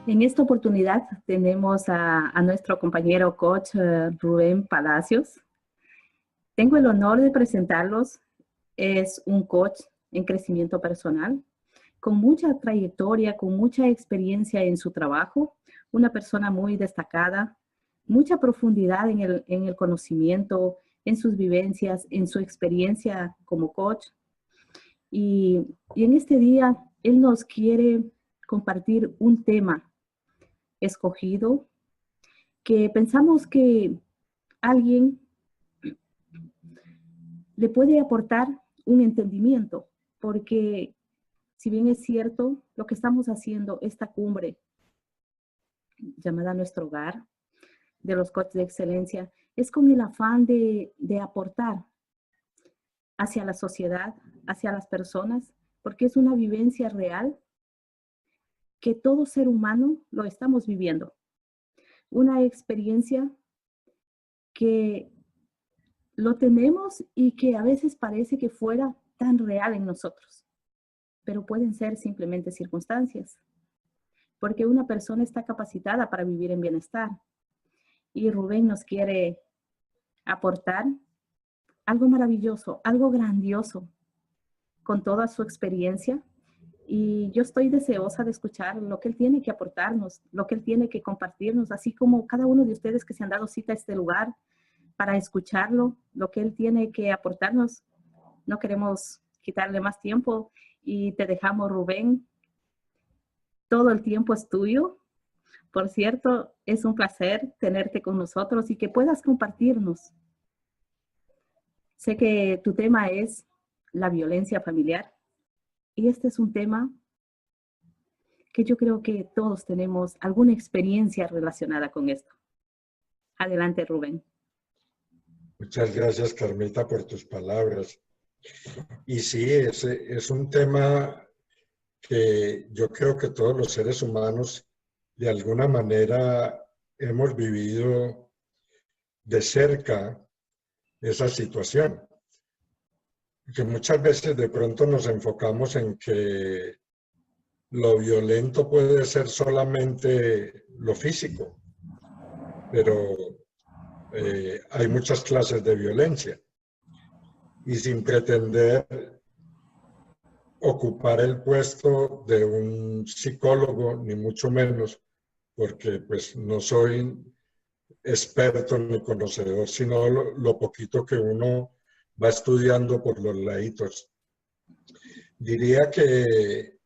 En esta oportunidad tenemos a nuestro compañero coach Rubén Palacios. Tengo el honor de presentarlos. Es un coach en crecimiento personal, con mucha trayectoria, con mucha experiencia en su trabajo, una persona muy destacada, mucha profundidad en el conocimiento, en sus vivencias, en su experiencia como coach. Y en este día, él nos quiere compartir un tema escogido que pensamos que alguien le puede aportar un entendimiento, porque si bien es cierto, lo que estamos haciendo, esta cumbre llamada Nuestro Hogar, de los coaches de excelencia, es con el afán de aportar hacia la sociedad, hacia las personas, porque es una vivencia real que todo ser humano lo estamos viviendo. Una experiencia que lo tenemos y que a veces parece que fuera tan real en nosotros, pero pueden ser simplemente circunstancias, porque una persona está capacitada para vivir en bienestar. Y Rubén nos quiere aportar algo maravilloso, algo grandioso, con toda su experiencia. Y yo estoy deseosa de escuchar lo que él tiene que aportarnos, lo que él tiene que compartirnos, así como cada uno de ustedes que se han dado cita a este lugar para escucharlo, lo que él tiene que aportarnos. No queremos quitarle más tiempo y te dejamos, Rubén. Todo el tiempo es tuyo. Por cierto, es un placer tenerte con nosotros y que puedas compartirnos. Sé que tu tema es la violencia familiar y este es un tema que yo creo que todos tenemos alguna experiencia relacionada con esto. Adelante, Rubén. Muchas gracias, Carmita, por tus palabras. Y sí, es un tema que yo creo que todos los seres humanos de alguna manera hemos vivido de cerca esa situación. Que muchas veces de pronto nos enfocamos en que lo violento puede ser solamente lo físico, pero hay muchas clases de violencia. Y sin pretender ocupar el puesto de un psicólogo, ni mucho menos, porque pues no soy experto ni conocedor, sino lo poquito que uno va estudiando por los laditos. Diría que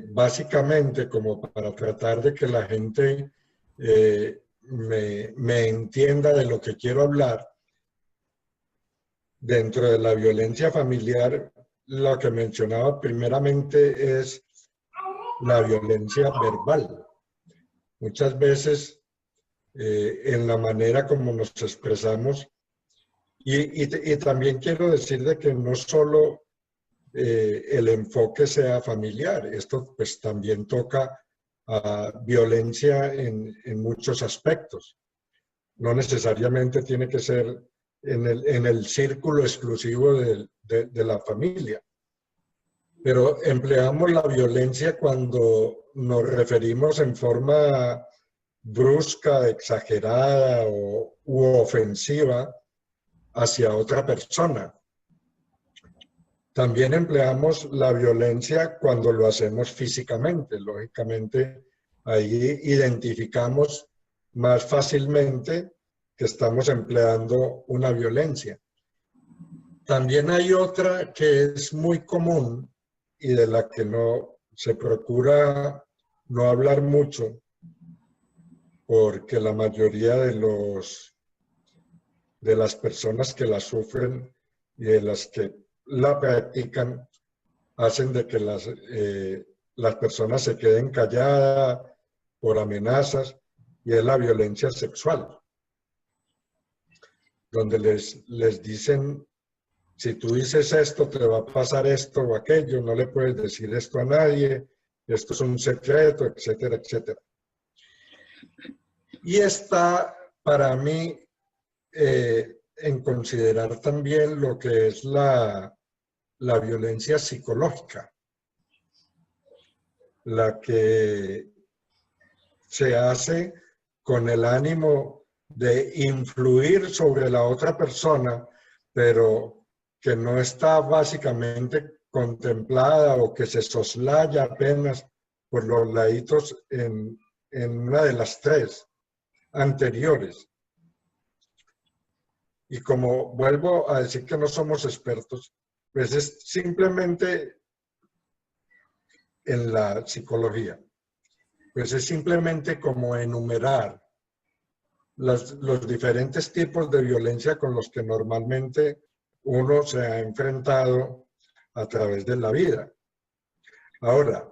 básicamente, como para tratar de que la gente me entienda de lo que quiero hablar, dentro de la violencia familiar, lo que mencionaba primeramente es la violencia verbal. Muchas veces en la manera como nos expresamos, y también quiero decir de que no solo el enfoque sea familiar, esto pues también toca a violencia en muchos aspectos. No necesariamente tiene que ser en el círculo exclusivo de la familia. Pero empleamos la violencia cuando nos referimos en forma brusca, exagerada u ofensiva hacia otra persona. También empleamos la violencia cuando lo hacemos físicamente. Lógicamente, ahí identificamos más fácilmente que estamos empleando una violencia. También hay otra que es muy común y de la que no se procura no hablar mucho, porque la mayoría de las personas que la sufren y de las que la practican hacen de que las personas se queden calladas por amenazas, y es la violencia sexual, donde les dicen: si tú dices esto, te va a pasar esto o aquello, no le puedes decir esto a nadie, esto es un secreto, etcétera, etcétera. Y está para mí en considerar también lo que es la violencia psicológica, la que se hace con el ánimo de influir sobre la otra persona, pero que no está básicamente contemplada o que se soslaya apenas por los laditos en una de las tres anteriores. Y como vuelvo a decir que no somos expertos, pues es simplemente en la psicología, pues es simplemente como enumerar los diferentes tipos de violencia con los que normalmente uno se ha enfrentado a través de la vida. Ahora,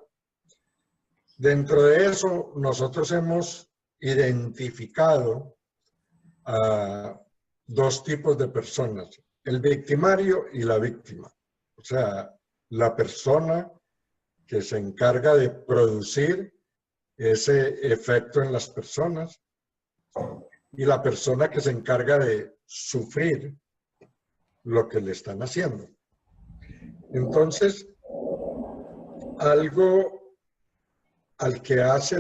dentro de eso, nosotros hemos identificado a dos tipos de personas, el victimario y la víctima. O sea, la persona que se encarga de producir ese efecto en las personas y la persona que se encarga de sufrir lo que le están haciendo. Entonces, algo al que hace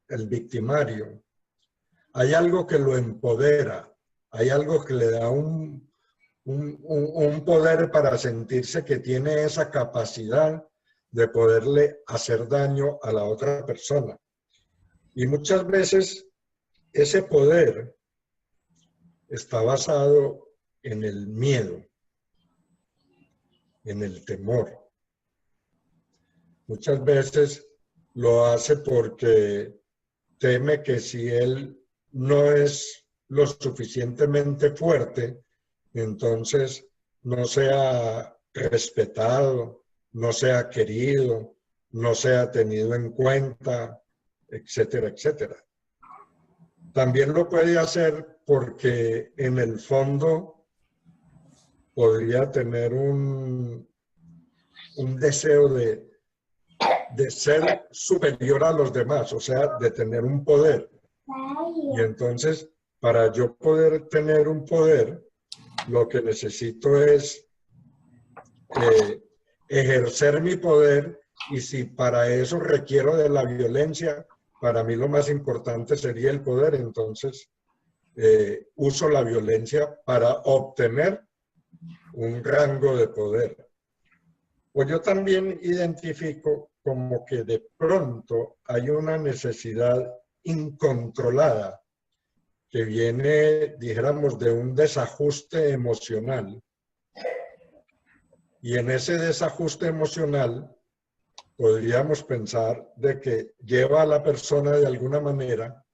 el victimario, hay algo que lo empodera, hay algo que le da un poder para sentirse que tiene esa capacidad de poderle hacer daño a la otra persona. Y muchas veces ese poder está basado en el miedo, en el temor. Muchas veces lo hace porque teme que si él no es lo suficientemente fuerte, entonces no sea respetado, no sea querido, no sea tenido en cuenta, etcétera, etcétera. También lo puede hacer porque en el fondo podría tener un deseo de ser superior a los demás, o sea, de tener un poder. Y entonces, para yo poder tener un poder, lo que necesito es ejercer mi poder, y si para eso requiero de la violencia, para mí lo más importante sería el poder, entonces uso la violencia para obtener un rango de poder. Pues yo también identifico como que de pronto hay una necesidad incontrolada que viene, dijéramos, de un desajuste emocional. Y en ese desajuste emocional podríamos pensar de que lleva a la persona de alguna manera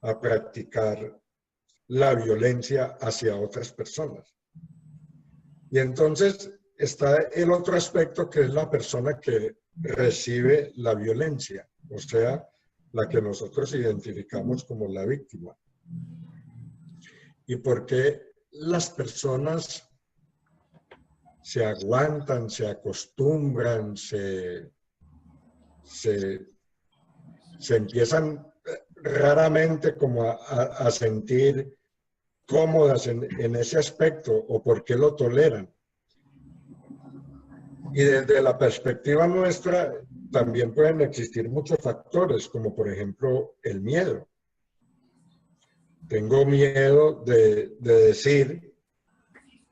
a practicar la violencia hacia otras personas. Y entonces está el otro aspecto, que es la persona que recibe la violencia, o sea, la que nosotros identificamos como la víctima. ¿Y por qué las personas se aguantan, se acostumbran, se empiezan raramente como a sentir cómodas en ese aspecto, o por qué lo toleran? Y desde la perspectiva nuestra también pueden existir muchos factores, como por ejemplo el miedo. Tengo miedo de decir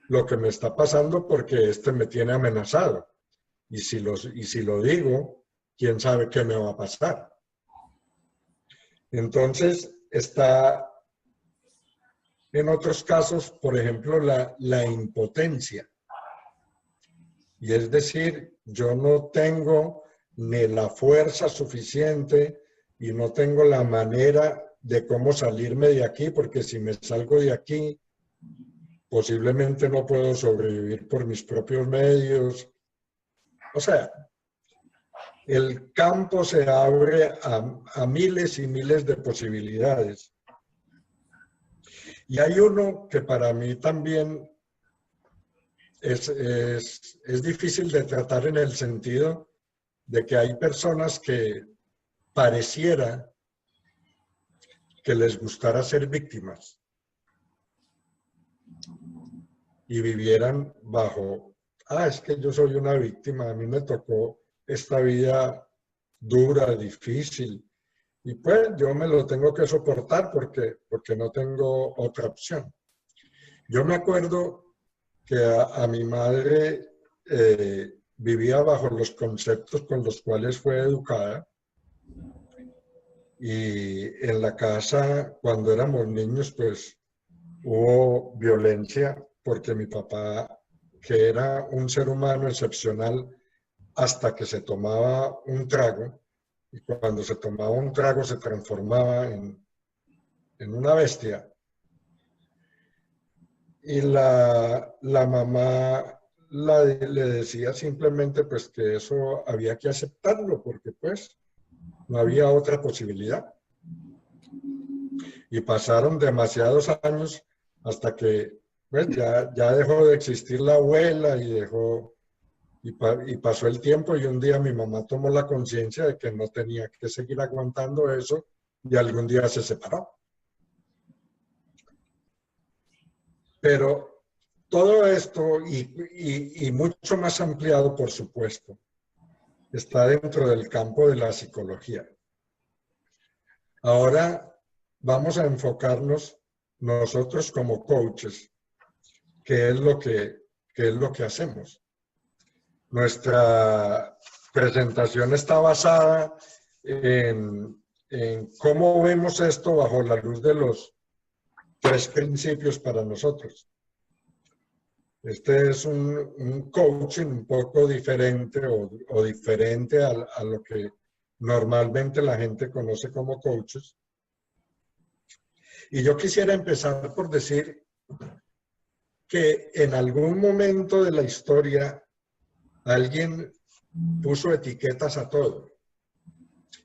lo que me está pasando porque me tiene amenazado. Y si lo digo, ¿quién sabe qué me va a pasar? Entonces está en otros casos, por ejemplo, la impotencia. Y es decir, yo no tengo ni la fuerza suficiente y no tengo la manera de cómo salirme de aquí, porque si me salgo de aquí, posiblemente no puedo sobrevivir por mis propios medios. O sea, el campo se abre a miles y miles de posibilidades. Y hay uno que para mí también es difícil de tratar, en el sentido de que hay personas que pareciera que les gustara ser víctimas y vivieran bajo, es que yo soy una víctima, a mí me tocó esta vida dura, difícil, Y pues yo me lo tengo que soportar porque no tengo otra opción. Yo me acuerdo que a mi madre vivía bajo los conceptos con los cuales fue educada. Y en la casa, cuando éramos niños, pues hubo violencia porque mi papá, que era un ser humano excepcional hasta que se tomaba un trago, y cuando se tomaba un trago se transformaba en una bestia. Y la mamá le decía simplemente pues que eso había que aceptarlo porque pues no había otra posibilidad. Y pasaron demasiados años hasta que pues, ya dejó de existir la abuela y pasó el tiempo y un día mi mamá tomó la conciencia de que no tenía que seguir aguantando eso y algún día se separó. Pero todo esto y mucho más ampliado, por supuesto, está dentro del campo de la psicología. Ahora vamos a enfocarnos nosotros como coaches, qué es lo que hacemos. Nuestra presentación está basada en cómo vemos esto bajo la luz de los 3 principios para nosotros. Este es un coaching un poco diferente o diferente a lo que normalmente la gente conoce como coaches. Y yo quisiera empezar por decir que en algún momento de la historia alguien puso etiquetas a todo.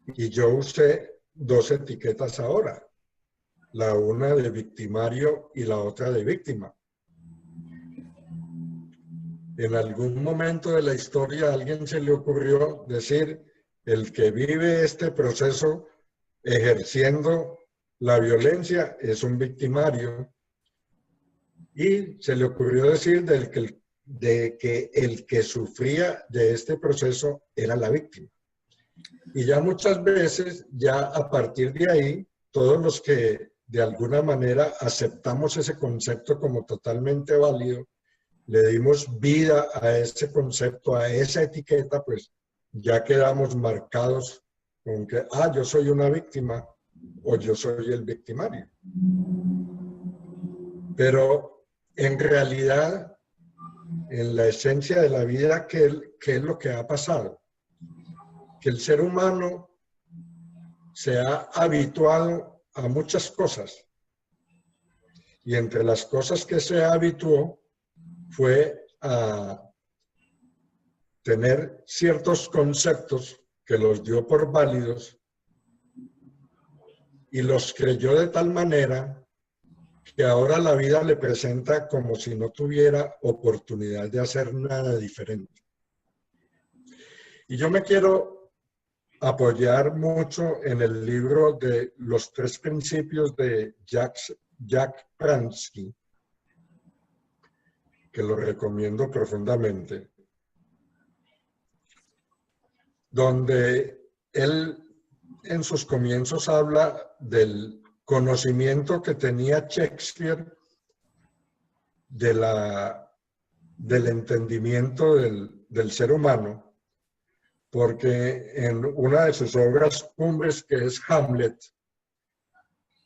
Y yo usé 2 etiquetas ahora. La una de victimario y la otra de víctima. En algún momento de la historia a alguien se le ocurrió decir, el que vive este proceso ejerciendo la violencia es un victimario. Y se le ocurrió decir de que el que sufría de este proceso era la víctima. Y ya muchas veces, ya a partir de ahí, todos los que de alguna manera aceptamos ese concepto como totalmente válido, le dimos vida a ese concepto, a esa etiqueta, pues ya quedamos marcados con que, yo soy una víctima o yo soy el victimario. Pero en realidad, en la esencia de la vida, ¿qué es lo que ha pasado? Que el ser humano se ha habituado a muchas cosas. Y entre las cosas que se habituó fue a tener ciertos conceptos que los dio por válidos y los creyó de tal manera que ahora la vida le presenta como si no tuviera oportunidad de hacer nada diferente. Y yo me quiero apoyar mucho en el libro de Los 3 principios de Jack Pransky, que lo recomiendo profundamente, donde él en sus comienzos habla del conocimiento que tenía Shakespeare del entendimiento del ser humano, porque en una de sus obras cumbres, que es Hamlet,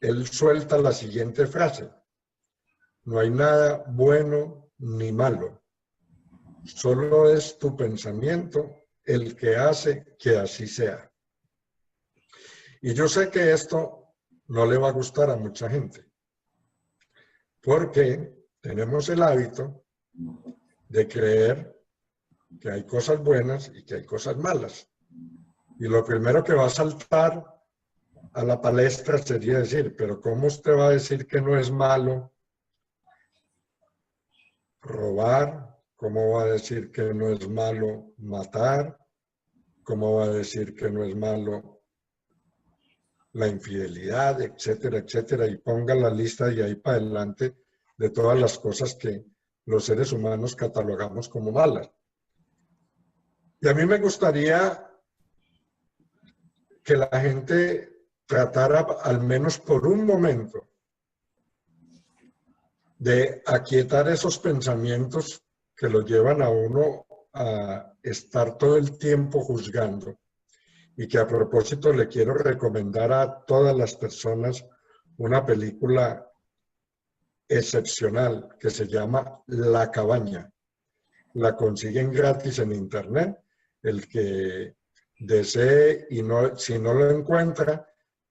él suelta la siguiente frase: no hay nada bueno ni malo, solo es tu pensamiento el que hace que así sea. Y yo sé que esto no le va a gustar a mucha gente, porque tenemos el hábito de creer que hay cosas buenas y que hay cosas malas. Y lo primero que va a saltar a la palestra sería decir, pero ¿cómo usted va a decir que no es malo robar? ¿Cómo va a decir que no es malo matar? ¿Cómo va a decir que no es malo la infidelidad, etcétera, etcétera? Y ponga la lista de ahí para adelante de todas las cosas que los seres humanos catalogamos como malas. Y a mí me gustaría que la gente tratara al menos por un momento de aquietar esos pensamientos que lo llevan a uno a estar todo el tiempo juzgando. Y que a propósito le quiero recomendar a todas las personas una película excepcional que se llama La Cabaña. La consiguen gratis en internet. El que desee y si no lo encuentra,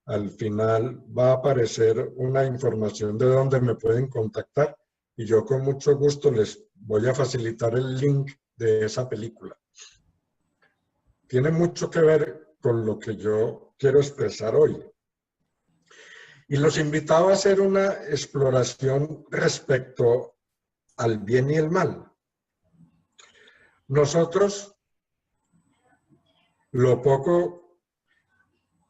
al final va a aparecer una información de dónde me pueden contactar y yo con mucho gusto les voy a facilitar el link de esa película. Tiene mucho que ver con lo que yo quiero expresar hoy. Y los invitaba a hacer una exploración respecto al bien y el mal. Nosotros, lo poco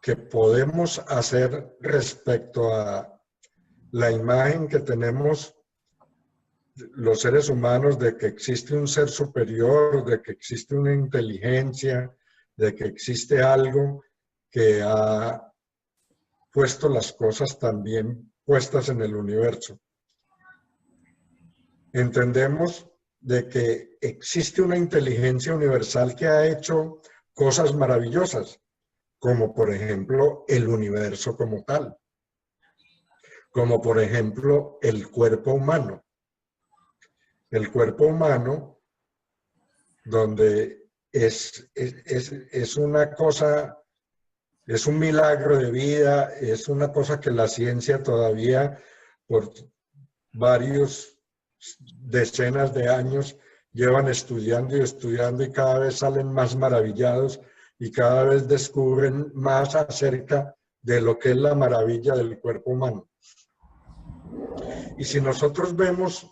que podemos hacer respecto a la imagen que tenemos los seres humanos de que existe un ser superior, de que existe una inteligencia, de que existe algo que ha puesto las cosas también puestas en el universo. Entendemos de que existe una inteligencia universal que ha hecho cosas maravillosas, como por ejemplo el universo como tal, como por ejemplo el cuerpo humano. El cuerpo humano, donde es una cosa, es un milagro de vida, es una cosa que la ciencia todavía por varios decenas de años llevan estudiando y estudiando y cada vez salen más maravillados y cada vez descubren más acerca de lo que es la maravilla del cuerpo humano. Y si nosotros vemos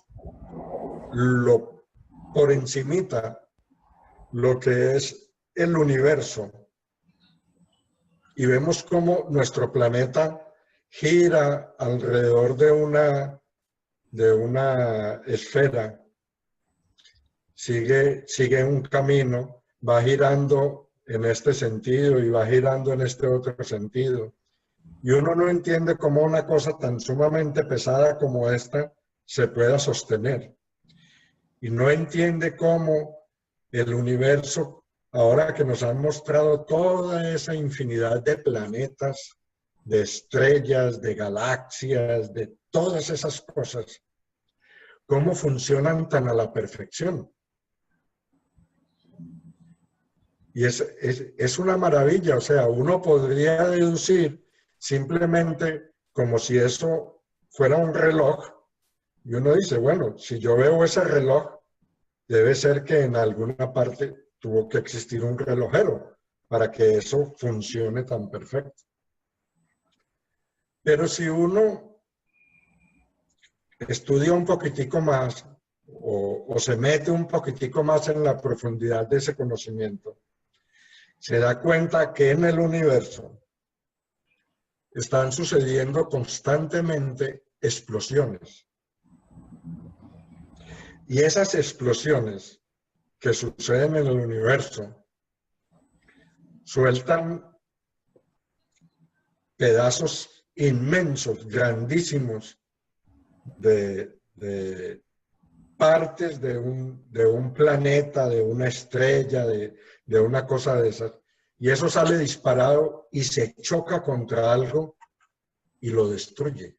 por encimita lo que es el universo y vemos cómo nuestro planeta gira alrededor de una esfera, sigue un camino, va girando en este sentido y va girando en este otro sentido. Y uno no entiende cómo una cosa tan sumamente pesada como esta se pueda sostener. Y no entiende cómo el universo, ahora que nos han mostrado toda esa infinidad de planetas, de estrellas, de galaxias, de todas esas cosas, cómo funcionan tan a la perfección. Y es una maravilla, o sea, uno podría deducir simplemente como si eso fuera un reloj, y uno dice, bueno, si yo veo ese reloj, debe ser que en alguna parte tuvo que existir un relojero para que eso funcione tan perfecto. Pero si uno estudia un poquitico más o se mete un poquitico más en la profundidad de ese conocimiento, se da cuenta que en el universo están sucediendo constantemente explosiones. Y esas explosiones que suceden en el universo sueltan pedazos inmensos, grandísimos, de partes de un planeta, de una estrella, de una cosa de esas. Y eso sale disparado y se choca contra algo y lo destruye.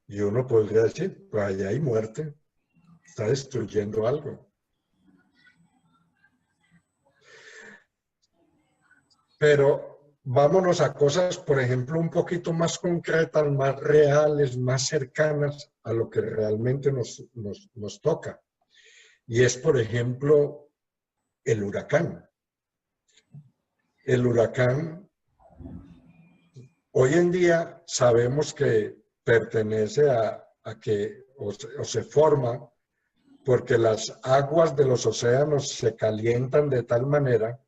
Y uno podría decir, pues allá hay muerte, está destruyendo algo. Pero vámonos a cosas, por ejemplo, un poquito más concretas, más reales, más cercanas a lo que realmente nos toca. Y es, por ejemplo, el huracán. El huracán, hoy en día sabemos que pertenece a que o se forma porque las aguas de los océanos se calientan de tal manera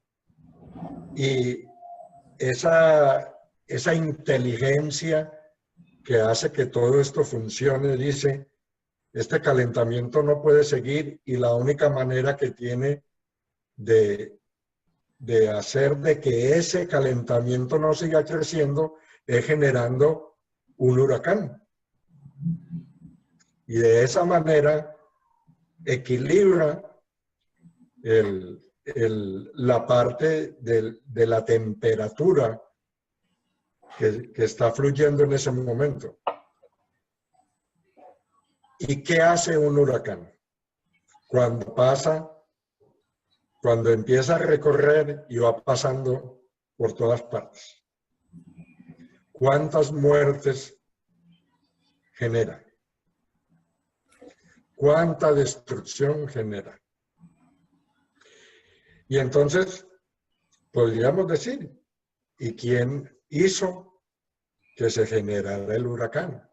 y esa inteligencia que hace que todo esto funcione dice, este calentamiento no puede seguir y la única manera que tiene de de hacer de que ese calentamiento no siga creciendo es generando un huracán. Y de esa manera equilibra la parte de la temperatura que está fluyendo en ese momento. ¿Y qué hace un huracán? Cuando empieza a recorrer y va pasando por todas partes. ¿Cuántas muertes genera? ¿Cuánta destrucción genera? Y entonces podríamos decir, ¿y quién hizo que se generara el huracán?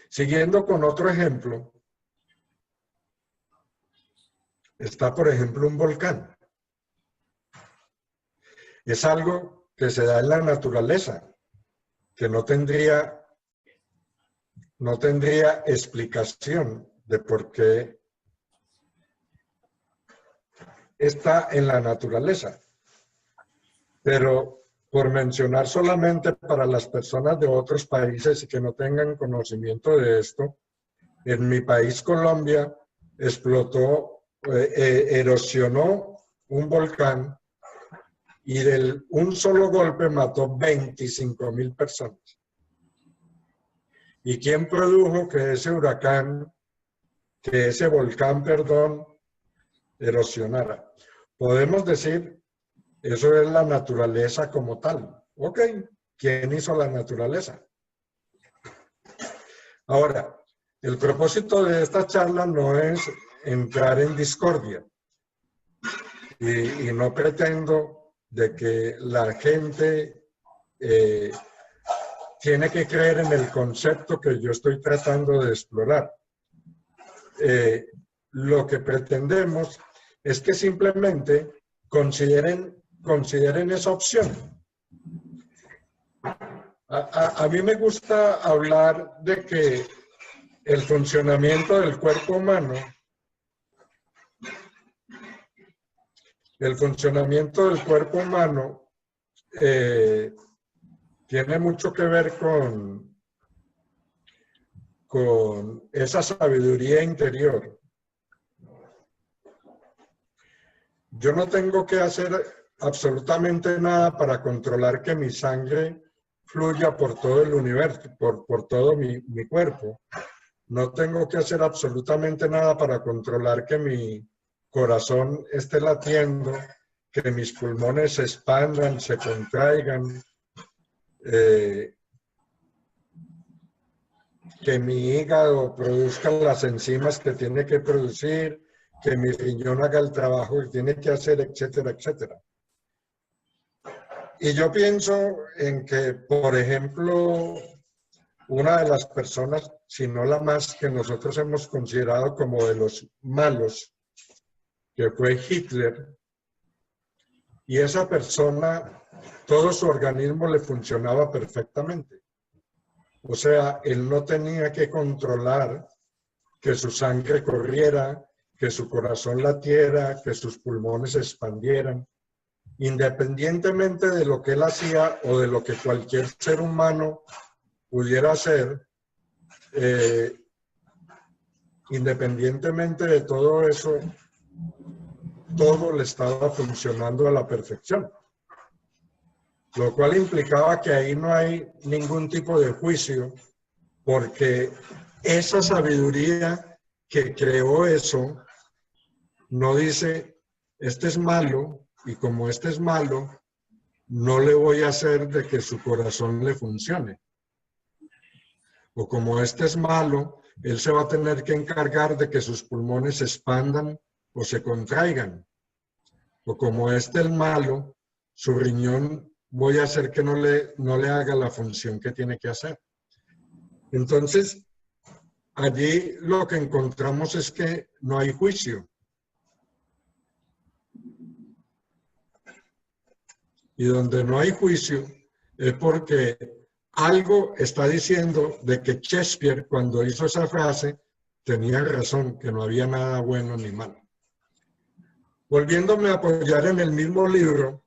Siguiendo con otro ejemplo, está por ejemplo un volcán. Es algo que se da en la naturaleza, que no tendría explicación de por qué está en la naturaleza. Pero por mencionar solamente para las personas de otros países que no tengan conocimiento de esto, en mi país, Colombia, erosionó un volcán y un solo golpe mató 25,000 personas. ¿Y quién produjo que ese volcán, erosionara? Podemos decir, eso es la naturaleza como tal. Ok, ¿quién hizo la naturaleza? Ahora, el propósito de esta charla no es entrar en discordia. Y no pretendo de que la gente tiene que creer en el concepto que yo estoy tratando de explorar. Lo que pretendemos es que simplemente consideren esa opción. A mí me gusta hablar de que el funcionamiento del cuerpo humano, tiene mucho que ver con esa sabiduría interior. Yo no tengo que hacer absolutamente nada para controlar que mi sangre fluya por todo el universo, por todo mi cuerpo. No tengo que hacer absolutamente nada para controlar que mi corazón esté latiendo, que mis pulmones se expandan, se contraigan, que mi hígado produzca las enzimas que tiene que producir, que mi riñón haga el trabajo que tiene que hacer, etcétera, etcétera. Y yo pienso en que, por ejemplo, una de las personas, si no la más, que nosotros hemos considerado como de los malos, que fue Hitler, y esa persona, todo su organismo le funcionaba perfectamente. O sea, él no tenía que controlar que su sangre corriera, que su corazón latiera, que sus pulmones se expandieran. Independientemente de lo que él hacía o de lo que cualquier ser humano pudiera hacer, independientemente de todo eso, todo le estaba funcionando a la perfección. Lo cual implicaba que ahí no hay ningún tipo de juicio, porque esa sabiduría que creó eso no dice, este es malo, y como este es malo, no le voy a hacer de que su corazón le funcione. O como este es malo, él se va a tener que encargar de que sus pulmones se expandan o se contraigan. O como este es malo, su riñón voy a hacer que no le haga la función que tiene que hacer. Entonces, allí lo que encontramos es que no hay juicio. Y donde no hay juicio es porque algo está diciendo de que Shakespeare, cuando hizo esa frase, tenía razón, que no había nada bueno ni malo. volviéndome a apoyar en el mismo libro,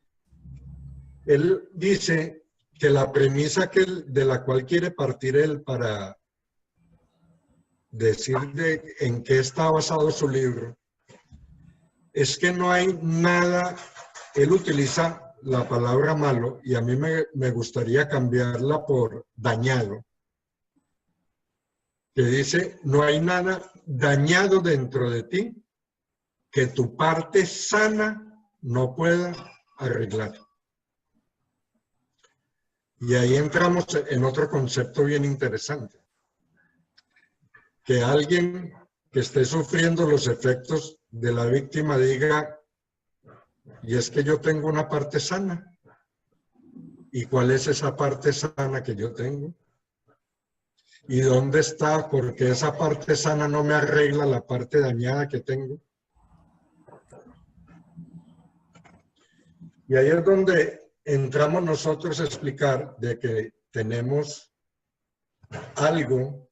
él dice que la premisa de la cual quiere partir él para decir en qué está basado su libro, es que no hay nada, él utiliza la palabra malo y a mí me gustaría cambiarla por dañado, que dice, no hay nada dañado dentro de ti que tu parte sana no pueda arreglar. Y ahí entramos en otro concepto bien interesante. Que alguien que esté sufriendo los efectos de la víctima diga, y es que yo tengo una parte sana. ¿Y cuál es esa parte sana que yo tengo? ¿Y dónde está? Porque esa parte sana no me arregla la parte dañada que tengo. Y ahí es donde entramos nosotros a explicar de que tenemos algo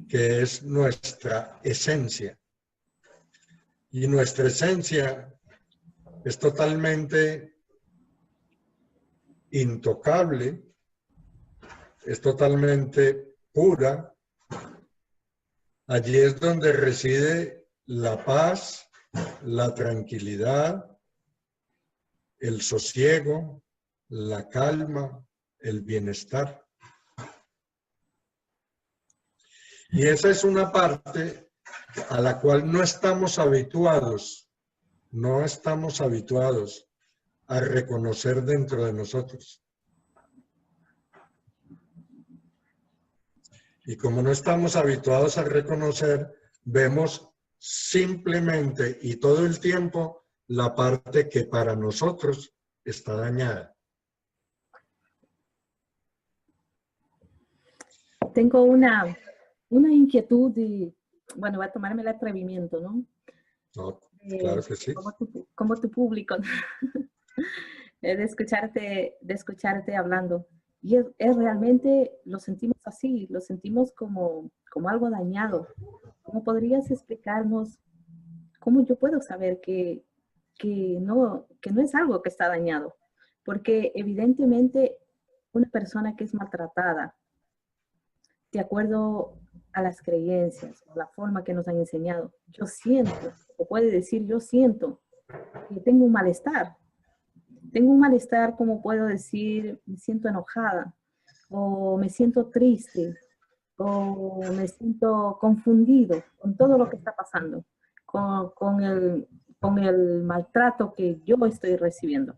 que es nuestra esencia. Y nuestra esencia es totalmente intocable, es totalmente pura. Allí es donde reside la paz, la tranquilidad, el sosiego, la calma, el bienestar. Y esa es una parte a la cual no estamos habituados a reconocer dentro de nosotros. Y como no estamos habituados a reconocer, vemos simplemente y todo el tiempo la parte que para nosotros está dañada. Tengo una inquietud y, bueno, voy a tomarme el atrevimiento, ¿no? No, claro que sí. Como tu público, de escucharte hablando. Y es realmente, lo sentimos así, lo sentimos como algo dañado. ¿Cómo podrías explicarnos cómo yo puedo saber que no es algo que está dañado? Porque evidentemente una persona que es maltratada, de acuerdo a las creencias, la forma que nos han enseñado, yo siento, o puede decir yo siento que tengo un malestar. Tengo un malestar, como puedo decir, me siento enojada, o me siento triste, o me siento confundido con todo lo que está pasando, con el maltrato que yo estoy recibiendo.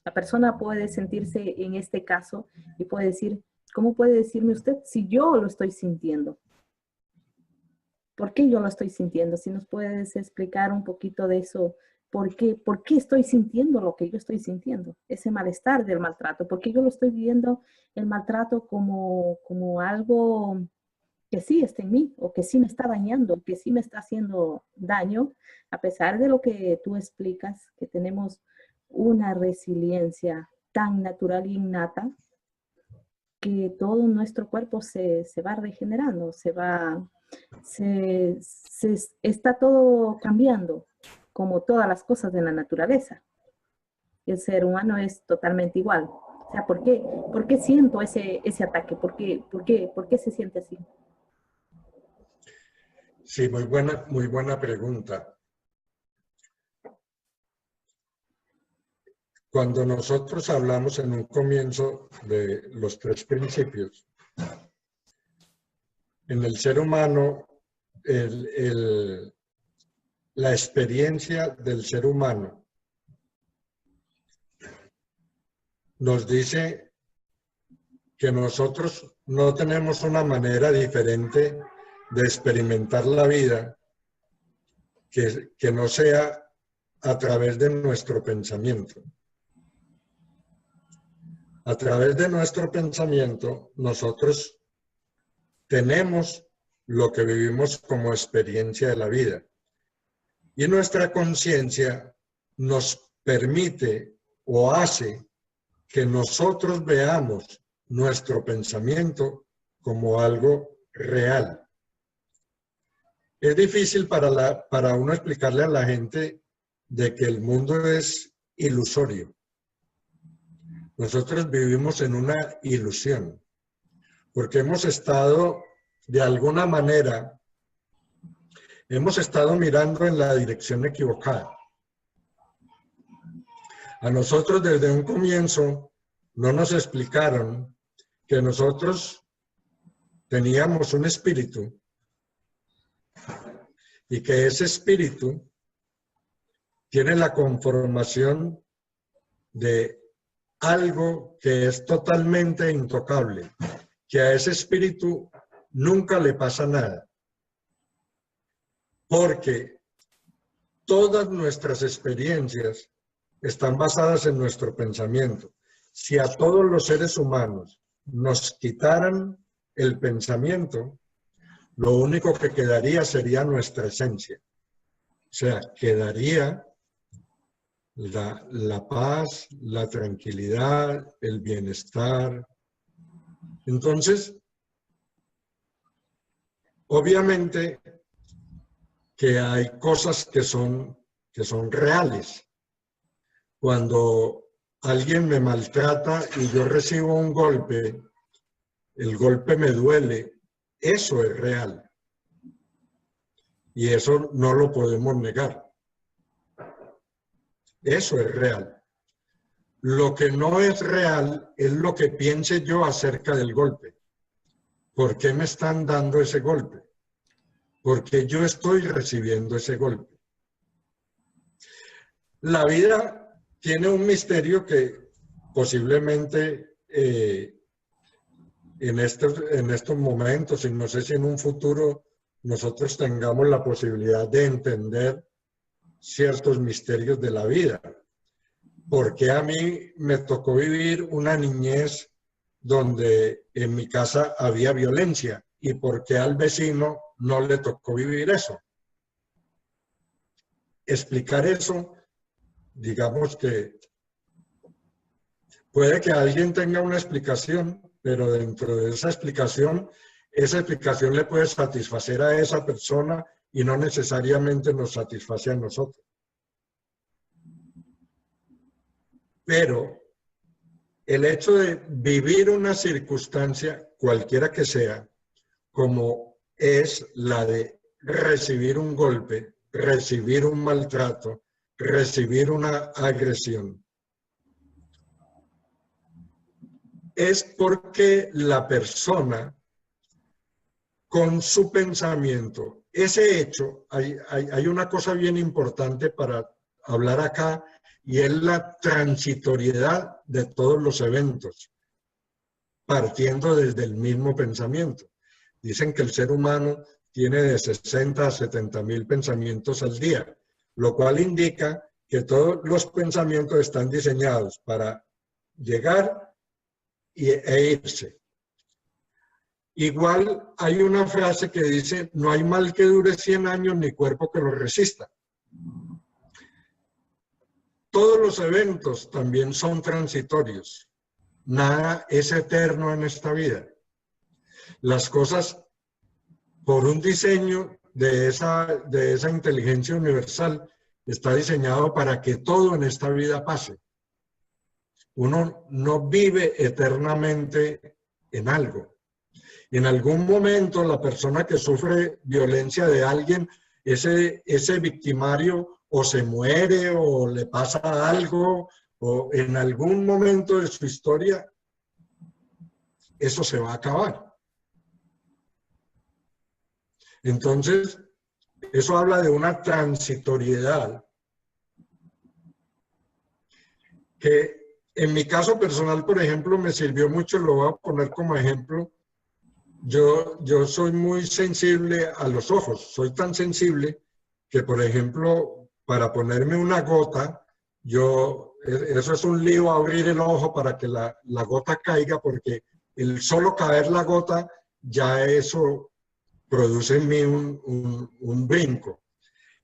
La persona puede sentirse en este caso y puede decir, ¿cómo puede decirme usted si yo lo estoy sintiendo? ¿Por qué yo lo estoy sintiendo? Si nos puedes explicar un poquito de eso. ¿Por qué estoy sintiendo lo que yo estoy sintiendo? Ese malestar del maltrato. ¿Por qué yo lo estoy viendo el maltrato como algo que sí está en mí o que sí me está dañando, que sí me está haciendo daño, a pesar de lo que tú explicas, que tenemos una resiliencia tan natural e innata que todo nuestro cuerpo se va regenerando, está todo cambiando, como todas las cosas de la naturaleza. El ser humano es totalmente igual. O sea, ¿por qué siento ese ataque? ¿Por qué se siente así? Sí, muy buena pregunta. Cuando nosotros hablamos en un comienzo de los 3 principios, en el ser humano, la experiencia del ser humano nos dice que nosotros no tenemos una manera diferente de experimentar la vida que no sea a través de nuestro pensamiento. A través de nuestro pensamiento, nosotros tenemos lo que vivimos como experiencia de la vida. Y nuestra conciencia nos permite o hace que nosotros veamos nuestro pensamiento como algo real. Es difícil para uno explicarle a la gente de que el mundo es ilusorio. Nosotros vivimos en una ilusión, porque hemos estado, de alguna manera, hemos estado mirando en la dirección equivocada. A nosotros desde un comienzo no nos explicaron que nosotros teníamos un espíritu y que ese espíritu tiene la conformación de algo que es totalmente intocable, que a ese espíritu nunca le pasa nada, porque todas nuestras experiencias están basadas en nuestro pensamiento. Si a todos los seres humanos nos quitaran el pensamiento, lo único que quedaría sería nuestra esencia. O sea, quedaría la paz, la tranquilidad, el bienestar. Entonces, obviamente que hay cosas que son reales. Cuando alguien me maltrata y yo recibo un golpe, el golpe me duele, eso es real. Y eso no lo podemos negar. Eso es real. Lo que no es real es lo que piense yo acerca del golpe. ¿Por qué me están dando ese golpe? ¿Por qué yo estoy recibiendo ese golpe? La vida tiene un misterio que posiblemente en estos momentos, y no sé si en un futuro nosotros tengamos la posibilidad de entender ciertos misterios de la vida. ¿Por qué a mí me tocó vivir una niñez donde en mi casa había violencia? ¿Y por qué al vecino no le tocó vivir eso? Explicar eso, digamos que puede que alguien tenga una explicación, pero dentro de esa explicación le puede satisfacer a esa persona y no necesariamente nos satisface a nosotros. Pero el hecho de vivir una circunstancia, cualquiera que sea, como es la de recibir un golpe, recibir un maltrato, recibir una agresión, es porque la persona, con su pensamiento, ese hecho, hay una cosa bien importante para hablar acá, y es la transitoriedad de todos los eventos, partiendo desde el mismo pensamiento. Dicen que el ser humano tiene de 60 a 70 mil pensamientos al día, lo cual indica que todos los pensamientos están diseñados para llegar e irse. Igual hay una frase que dice, no hay mal que dure 100 años ni cuerpo que lo resista. Todos los eventos también son transitorios. Nada es eterno en esta vida. Las cosas, por un diseño de esa inteligencia universal, está diseñado para que todo en esta vida pase. Uno no vive eternamente en algo. En algún momento la persona que sufre violencia de alguien, ese victimario o se muere o le pasa algo, o en algún momento de su historia, eso se va a acabar. Entonces, eso habla de una transitoriedad que en mi caso personal, por ejemplo, me sirvió mucho, lo voy a poner como ejemplo. Yo soy muy sensible a los ojos, soy tan sensible que, por ejemplo, para ponerme una gota, eso es un lío abrir el ojo para que la gota caiga, porque el solo caer la gota, ya eso produce en mí un brinco.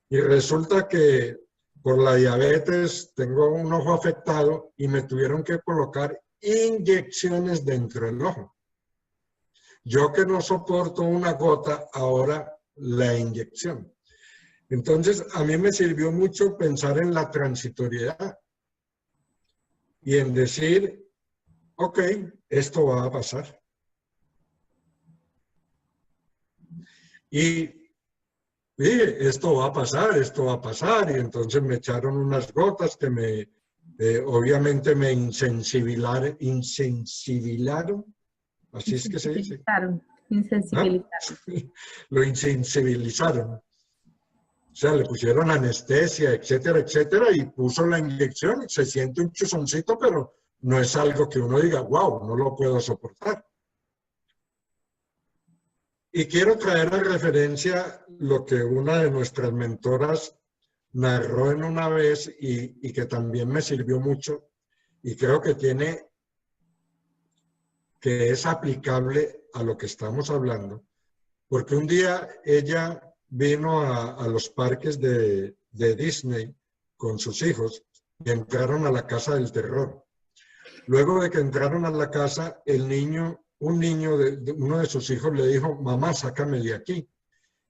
Y resulta que por la diabetes tengo un ojo afectado y me tuvieron que colocar inyecciones dentro del ojo. Yo que no soporto una gota, ahora la inyección. Entonces, a mí me sirvió mucho pensar en la transitoriedad y en decir, ok, esto va a pasar. Y dije, esto va a pasar, y entonces me echaron unas gotas que obviamente me insensibilizaron, así es que se dice. Insensibilizaron. Lo insensibilizaron. O sea, le pusieron anestesia, etcétera, etcétera, y puso la inyección, se siente un chuzoncito, pero no es algo que uno diga, wow, no lo puedo soportar. Y quiero traer a referencia lo que una de nuestras mentoras narró en una vez y que también me sirvió mucho, y creo que es aplicable a lo que estamos hablando, porque un día ella vino a los parques de Disney con sus hijos y entraron a la casa del terror. Luego de que entraron a la casa, uno de sus hijos le dijo, mamá, sácame de aquí.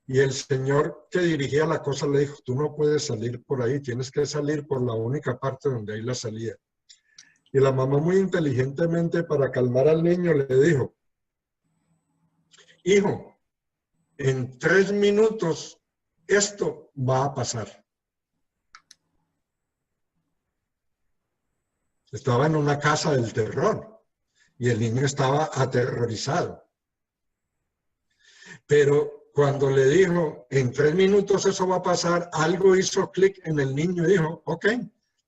Y el señor que dirigía la cosa le dijo, tú no puedes salir por ahí, tienes que salir por la única parte donde hay la salida. Y la mamá muy inteligentemente, para calmar al niño, le dijo, hijo, en 3 minutos esto va a pasar. Estaba en una casa del terror y el niño estaba aterrorizado. Pero cuando le dijo, en 3 minutos eso va a pasar, algo hizo clic en el niño y dijo, ok,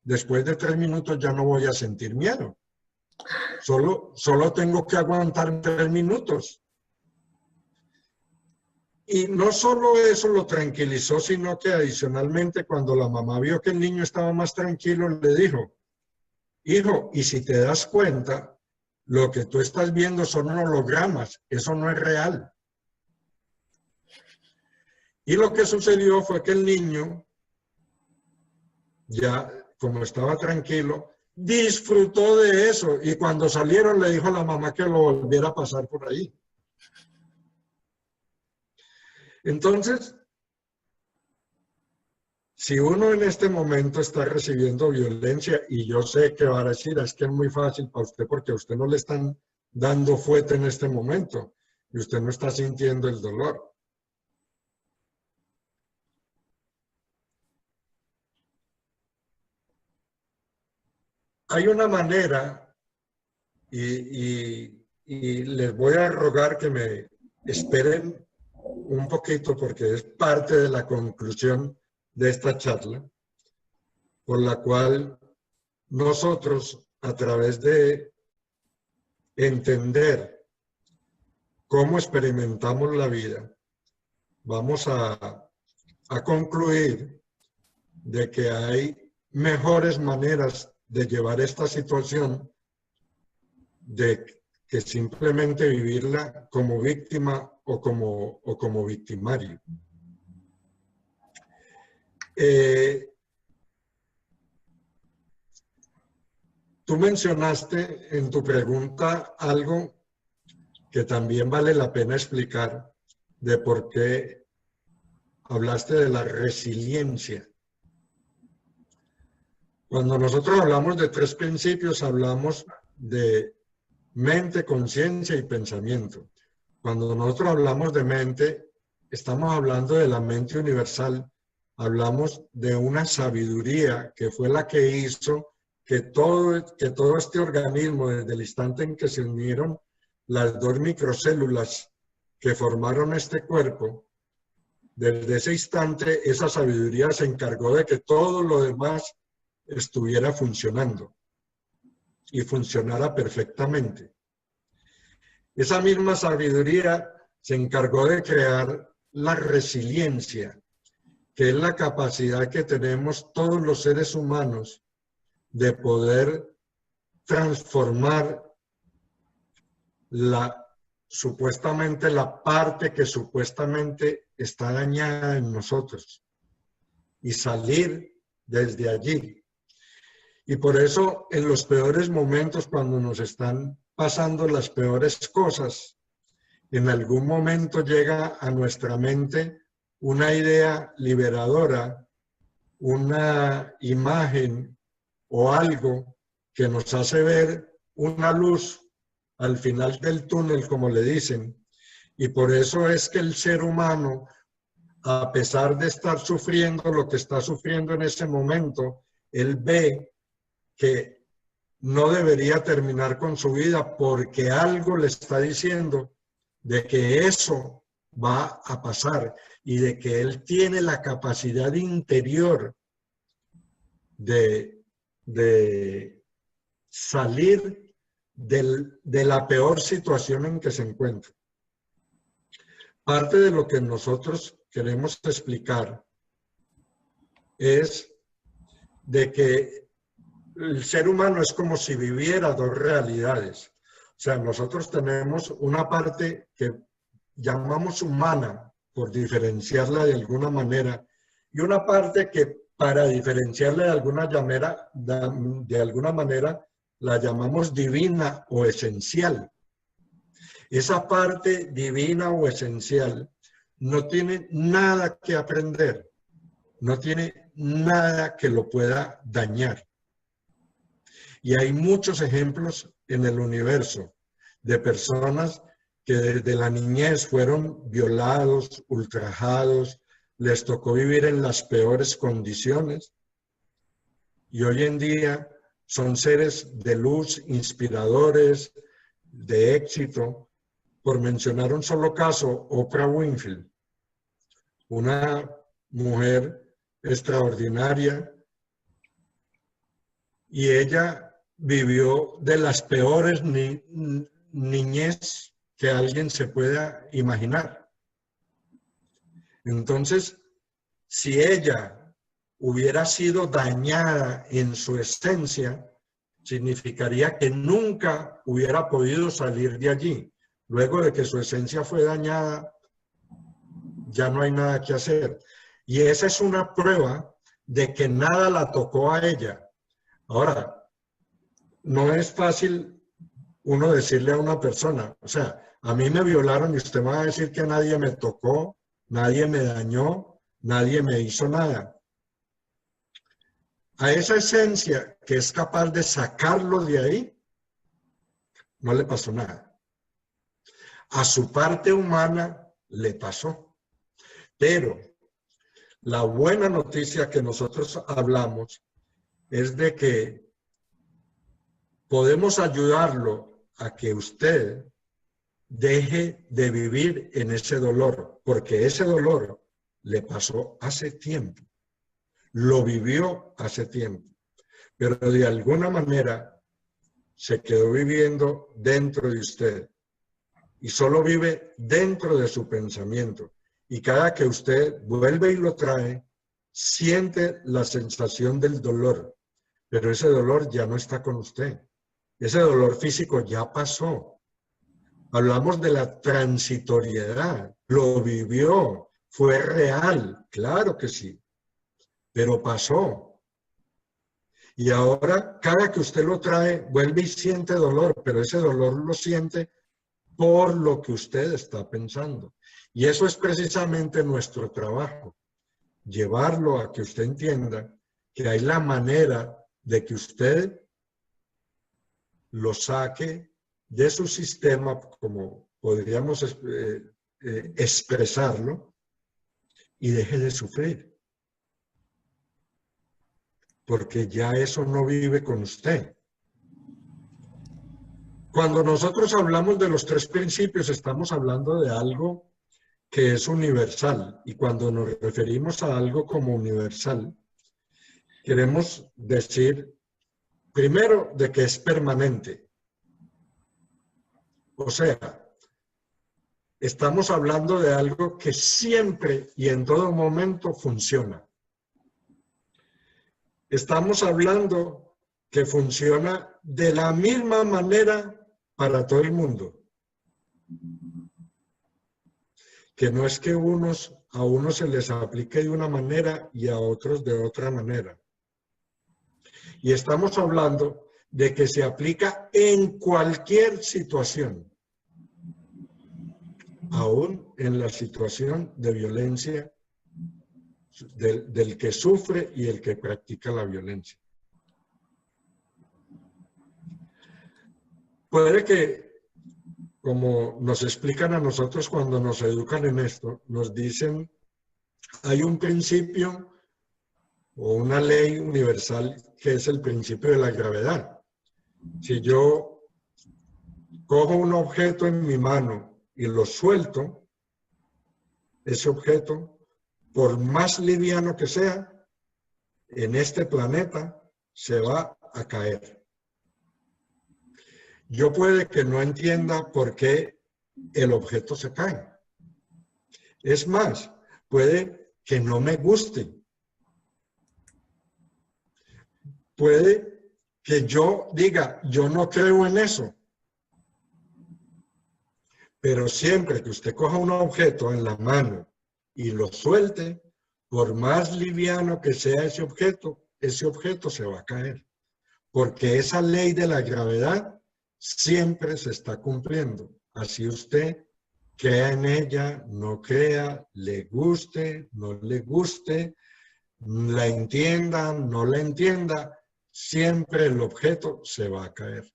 después de 3 minutos ya no voy a sentir miedo. Solo tengo que aguantar 3 minutos. Y no solo eso lo tranquilizó, sino que adicionalmente cuando la mamá vio que el niño estaba más tranquilo, le dijo, hijo, y si te das cuenta, lo que tú estás viendo son hologramas, eso no es real. Y lo que sucedió fue que el niño, ya como estaba tranquilo, disfrutó de eso. Y cuando salieron le dijo a la mamá que lo volviera a pasar por ahí. Entonces, si uno en este momento está recibiendo violencia, y yo sé que va a decir, es que es muy fácil para usted porque a usted no le están dando fuerte en este momento y usted no está sintiendo el dolor. Hay una manera, y les voy a rogar que me esperen un poquito porque es parte de la conclusión de esta charla, por la cual nosotros, a través de entender cómo experimentamos la vida, vamos a concluir de que hay mejores maneras de llevar esta situación de que simplemente vivirla como víctima o como victimario. Tú mencionaste en tu pregunta algo que también vale la pena explicar, de por qué hablaste de la resiliencia. Cuando nosotros hablamos de 3 principios, hablamos de mente, conciencia y pensamiento. Cuando nosotros hablamos de mente, estamos hablando de la mente universal, hablamos de una sabiduría que fue la que hizo que todo este organismo, desde el instante en que se unieron las 2 microcélulas que formaron este cuerpo, desde ese instante esa sabiduría se encargó de que todo lo demás estuviera funcionando y funcionara perfectamente. Esa misma sabiduría se encargó de crear la resiliencia, que es la capacidad que tenemos todos los seres humanos de poder transformar supuestamente la parte que supuestamente está dañada en nosotros y salir desde allí. Y por eso en los peores momentos, cuando nos están pasando las peores cosas, en algún momento llega a nuestra mente una idea liberadora, una imagen o algo que nos hace ver una luz al final del túnel, como le dicen. Y por eso es que el ser humano, a pesar de estar sufriendo lo que está sufriendo en ese momento, él ve que no debería terminar con su vida porque algo le está diciendo de que eso va a pasar y de que él tiene la capacidad interior de salir de la peor situación en que se encuentra. Parte de lo que nosotros queremos explicar es de que el ser humano es como si viviera dos realidades. O sea, nosotros tenemos una parte que llamamos humana, por diferenciarla de alguna manera, y una parte que para diferenciarla de alguna manera la llamamos divina o esencial. Esa parte divina o esencial no tiene nada que aprender, no tiene nada que lo pueda dañar. Y hay muchos ejemplos en el universo de personas que desde la niñez fueron violados, ultrajados, les tocó vivir en las peores condiciones y hoy en día son seres de luz, inspiradores, de éxito. Por mencionar un solo caso, Oprah Winfrey, una mujer extraordinaria, y ella vivió de las peores niñez que alguien se pueda imaginar. Entonces, si ella hubiera sido dañada en su esencia, significaría que nunca hubiera podido salir de allí. Luego de que su esencia fue dañada, ya no hay nada que hacer. Y esa es una prueba de que nada la tocó a ella. Ahora, no es fácil uno decirle a una persona, o sea, a mí me violaron y usted me va a decir que nadie me tocó, nadie me dañó, nadie me hizo nada. A esa esencia que es capaz de sacarlo de ahí, no le pasó nada. A su parte humana le pasó. Pero la buena noticia que nosotros hablamos es de que podemos ayudarlo a que usted deje de vivir en ese dolor, porque ese dolor le pasó hace tiempo, lo vivió hace tiempo, pero de alguna manera se quedó viviendo dentro de usted y solo vive dentro de su pensamiento. Y cada que usted vuelve y lo trae, siente la sensación del dolor, pero ese dolor ya no está con usted. Ese dolor físico ya pasó. Hablamos de la transitoriedad, lo vivió, fue real, claro que sí, pero pasó. Y ahora, cada que usted lo trae, vuelve y siente dolor, pero ese dolor lo siente por lo que usted está pensando. Y eso es precisamente nuestro trabajo, llevarlo a que usted entienda que hay la manera de que usted lo saque de su sistema, como podríamos expresarlo, y deje de sufrir. Porque ya eso no vive con usted. Cuando nosotros hablamos de los tres principios, estamos hablando de algo que es universal. Y cuando nos referimos a algo como universal, queremos decir, primero, de que es permanente. O sea, estamos hablando de algo que siempre y en todo momento funciona. Estamos hablando que funciona de la misma manera para todo el mundo. Que no es que a unos se les aplique de una manera y a otros de otra manera. Y estamos hablando de que se aplica en cualquier situación. Aún en la situación de violencia del que sufre y el que practica la violencia. Puede que, como nos explican a nosotros cuando nos educan en esto, nos dicen, hay un principio o una ley universal que es el principio de la gravedad. Si yo cojo un objeto en mi mano y lo suelto, ese objeto, por más liviano que sea, en este planeta se va a caer. Yo puede que no entienda por qué el objeto se cae. Es más, puede que no me guste. Puede que yo diga, yo no creo en eso. Pero siempre que usted coja un objeto en la mano y lo suelte, por más liviano que sea ese objeto se va a caer. Porque esa ley de la gravedad siempre se está cumpliendo. Así usted crea en ella, no crea, le guste, no le guste, la entienda, no la entienda, siempre el objeto se va a caer.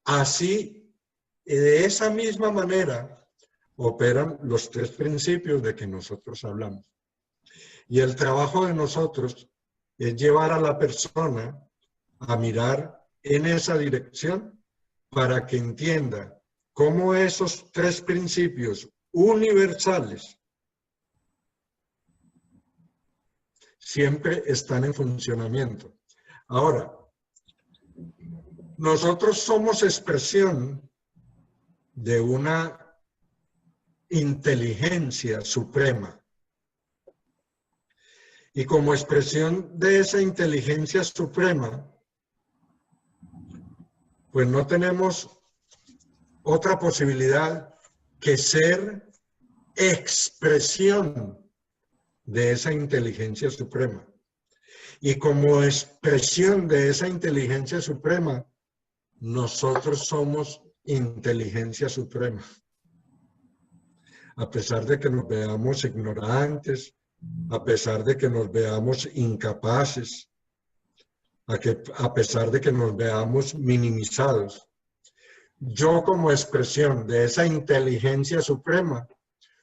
Así, de esa misma manera, operan los tres principios de que nosotros hablamos. Y el trabajo de nosotros es llevar a la persona a mirar en esa dirección para que entienda cómo esos tres principios universales siempre están en funcionamiento. Ahora, nosotros somos expresión de una inteligencia suprema. Y como expresión de esa inteligencia suprema, pues no tenemos otra posibilidad que ser expresión de esa inteligencia suprema. Y como expresión de esa inteligencia suprema, nosotros somos inteligencia suprema. A pesar de que nos veamos ignorantes, a pesar de que nos veamos incapaces, a pesar de que nos veamos minimizados, yo como expresión de esa inteligencia suprema,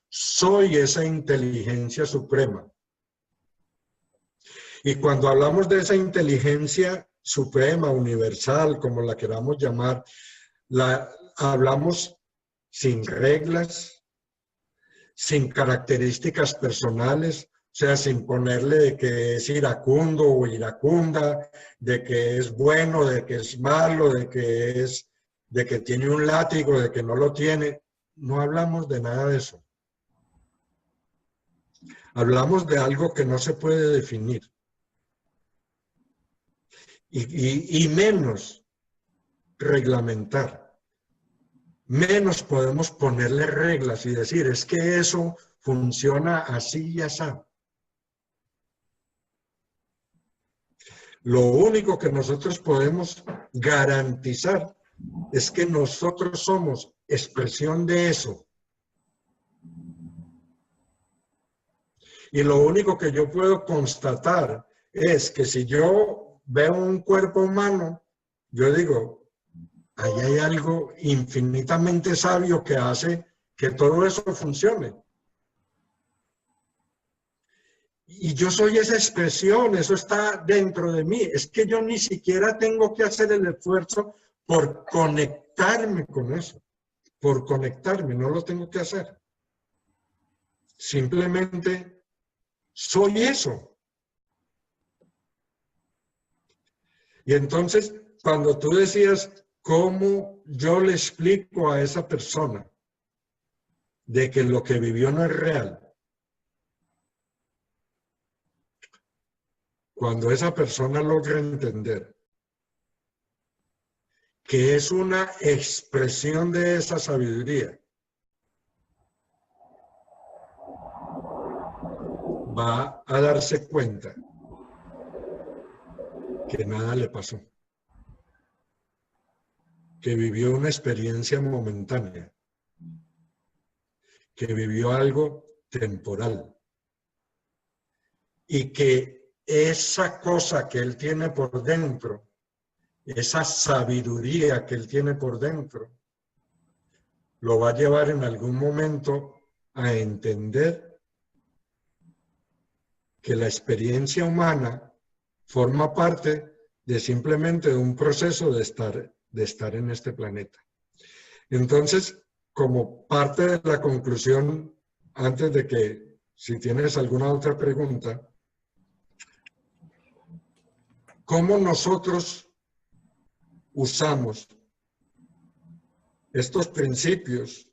soy esa inteligencia suprema. Y cuando hablamos de esa inteligencia suprema, universal, como la queramos llamar, hablamos sin reglas, sin características personales, o sea, sin ponerle de que es iracundo o iracunda, de que es bueno, de que es malo, de que tiene un látigo, de que no lo tiene. No hablamos de nada de eso. Hablamos de algo que no se puede definir. Y menos reglamentar. Menos podemos ponerle reglas y decir, es que eso funciona así y así. Lo único que nosotros podemos garantizar es que nosotros somos expresión de eso. Y lo único que yo puedo constatar es que si yo veo un cuerpo humano, yo digo, ahí hay algo infinitamente sabio que hace que todo eso funcione. Y yo soy esa expresión, eso está dentro de mí. Es que yo ni siquiera tengo que hacer el esfuerzo por conectarme con eso. Por conectarme, no lo tengo que hacer. Simplemente soy eso. Y entonces, cuando tú decías, ¿cómo yo le explico a esa persona de que lo que vivió no es real? Cuando esa persona logra entender que es una expresión de esa sabiduría, va a darse cuenta que nada le pasó, que vivió una experiencia momentánea, que vivió algo temporal, y que esa cosa que él tiene por dentro, esa sabiduría que él tiene por dentro, lo va a llevar en algún momento a entender que la experiencia humana forma parte de simplemente un proceso de estar en este planeta. Entonces, como parte de la conclusión, antes de que, si tienes alguna otra pregunta, ¿cómo nosotros usamos estos principios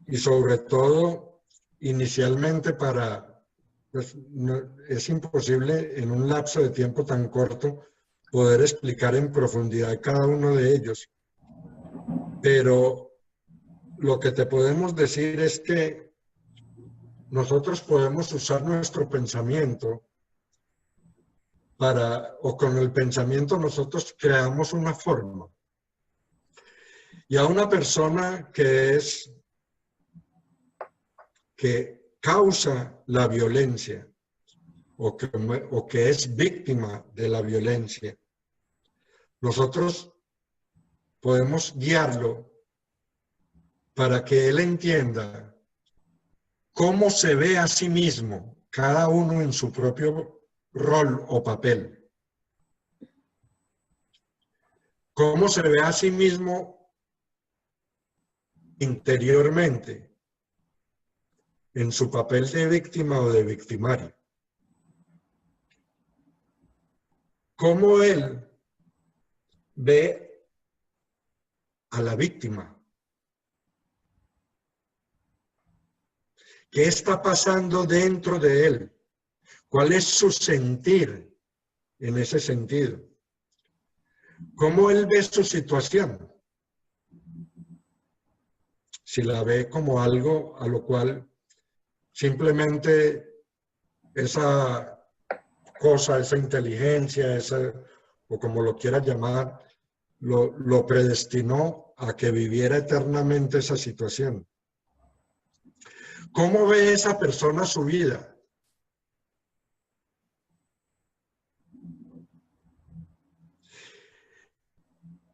y sobre todo inicialmente pues, es imposible en un lapso de tiempo tan corto poder explicar en profundidad cada uno de ellos, pero lo que te podemos decir es que nosotros podemos usar nuestro pensamiento o con el pensamiento nosotros creamos una forma. Y a una persona que causa la violencia o que es víctima de la violencia, nosotros podemos guiarlo para que él entienda cómo se ve a sí mismo, cada uno en su propio rol o papel. Cómo se ve a sí mismo interiormente, en su papel de víctima o de victimario. Cómo él ve a la víctima. ¿Qué está pasando dentro de él? ¿Cuál es su sentir en ese sentido? ¿Cómo él ve su situación? Si la ve como algo a lo cual simplemente esa cosa, esa inteligencia, o como lo quieras llamar, lo predestinó a que viviera eternamente esa situación. ¿Cómo ve esa persona su vida?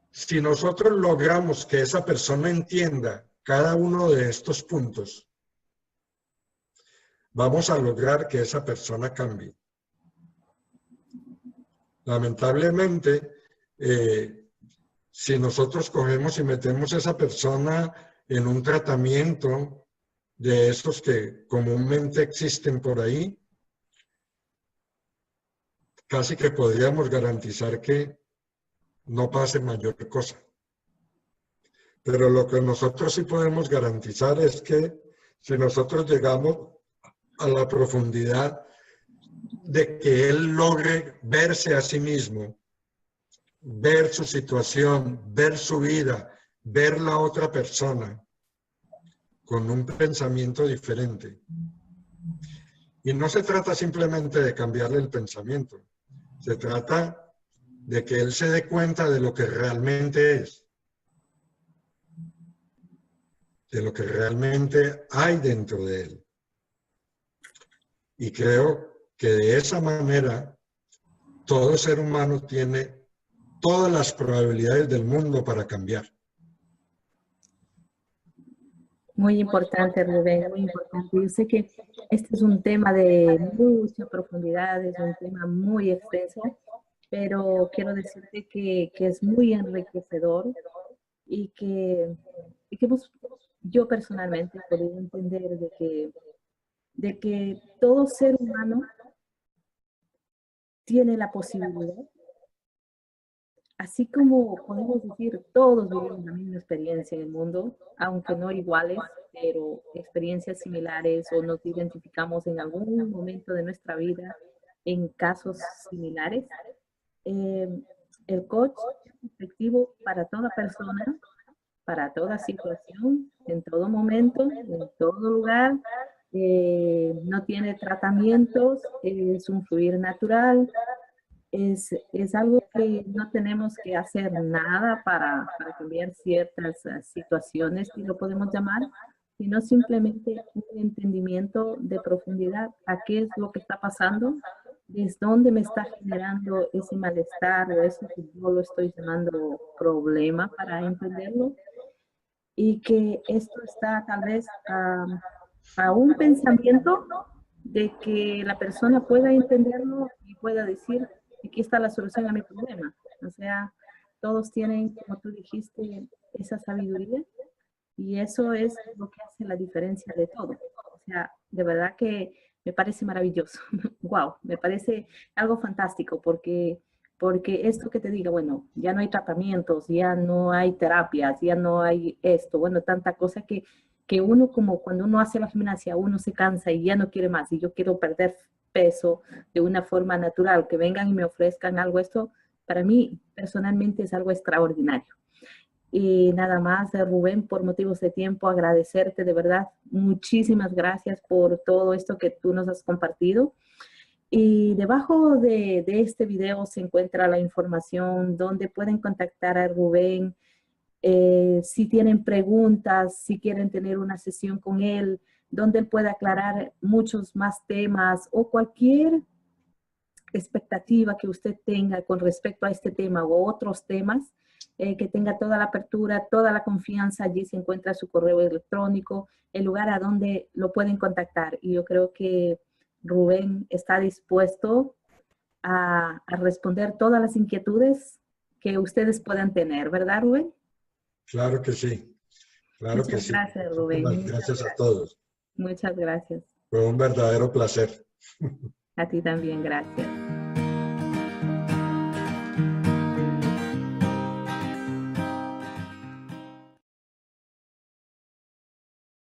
Si nosotros logramos que esa persona entienda cada uno de estos puntos, vamos a lograr que esa persona cambie. Lamentablemente, si nosotros cogemos y metemos a esa persona en un tratamiento de estos que comúnmente existen por ahí, casi que podríamos garantizar que no pase mayor cosa. Pero lo que nosotros sí podemos garantizar es que si nosotros llegamos a la profundidad de que él logre verse a sí mismo, ver su situación, ver su vida, ver la otra persona con un pensamiento diferente. Y no se trata simplemente de cambiarle el pensamiento, se trata de que él se dé cuenta de lo que realmente es, de lo que realmente hay dentro de él. Y creo que de esa manera todo ser humano tiene todas las probabilidades del mundo para cambiar. Muy importante, Rubén, muy importante. Yo sé que este es un tema de mucha profundidad, es un tema muy extenso, pero quiero decirte que es muy enriquecedor y que yo personalmente he podido entender de que todo ser humano tiene la posibilidad, así como podemos decir, todos vivimos la misma experiencia en el mundo, aunque no iguales, pero experiencias similares o nos identificamos en algún momento de nuestra vida en casos similares. El coach es efectivo para toda persona, para toda situación, en todo momento, en todo lugar. No tiene tratamientos, es un fluir natural. Es algo que no tenemos que hacer nada para cambiar ciertas situaciones, si lo podemos llamar, sino simplemente un entendimiento de profundidad a qué es lo que está pasando desde dónde me está generando ese malestar o eso que yo lo estoy llamando problema para entenderlo, y que esto está tal vez a un pensamiento de que la persona pueda entenderlo y pueda decir, aquí está la solución a mi problema. O sea, todos tienen, como tú dijiste, esa sabiduría, y eso es lo que hace la diferencia de todo. O sea, de verdad que me parece maravilloso. Wow, me parece algo fantástico porque esto que te diga, bueno, ya no hay tratamientos, ya no hay terapias, ya no hay esto, bueno, tanta cosa que uno, como cuando uno hace la gimnasia, uno se cansa y ya no quiere más, y yo quiero perder peso de una forma natural, que vengan y me ofrezcan algo, esto para mí personalmente es algo extraordinario. Y nada más, Rubén, por motivos de tiempo, agradecerte de verdad. Muchísimas gracias por todo esto que tú nos has compartido. Y debajo de este video se encuentra la información donde pueden contactar a Rubén. Si tienen preguntas, si quieren tener una sesión con él, donde él pueda aclarar muchos más temas o cualquier expectativa que usted tenga con respecto a este tema u otros temas, que tenga toda la apertura, toda la confianza. Allí se encuentra su correo electrónico, el lugar a donde lo pueden contactar. Y yo creo que Rubén está dispuesto a responder todas las inquietudes que ustedes puedan tener, ¿verdad, Rubén? Claro que sí, claro que Muchas sí. gracias, Rubén. Muchísimas gracias a todos. Muchas gracias. Fue un verdadero placer. A ti también, gracias.